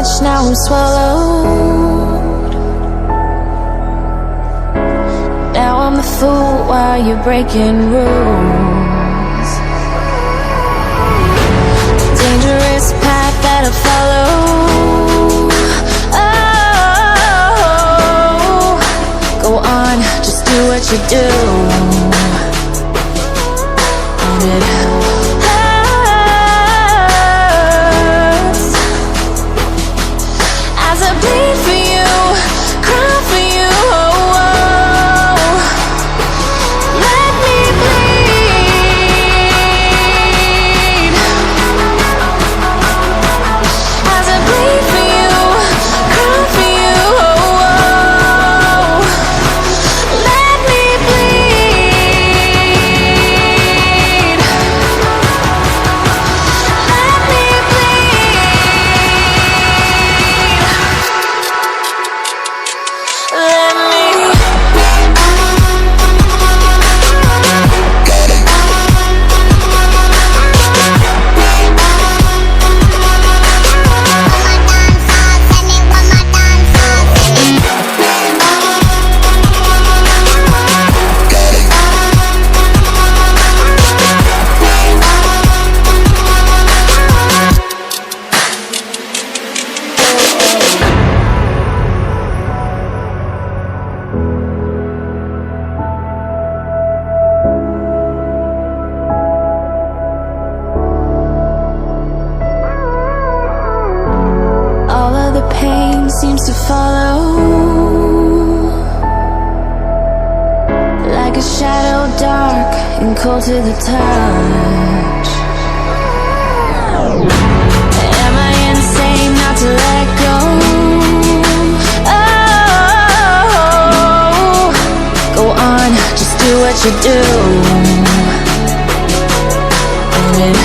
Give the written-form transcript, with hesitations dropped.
much, now I'm swallowed. Now I'm the fool while you're breaking rules. Dangerous path that I follow. Oh, go on, just do what you do. And it hurts as I bleed for you, cry for you. Oh, oh. Let me bleed as I bleed for you, cry for you. Oh, oh. Let me bleed. Let me all of the pain seems to follow, like a shadow dark and cold to the touch. Am I insane not to let go? Oh, go on, just do what you do. And it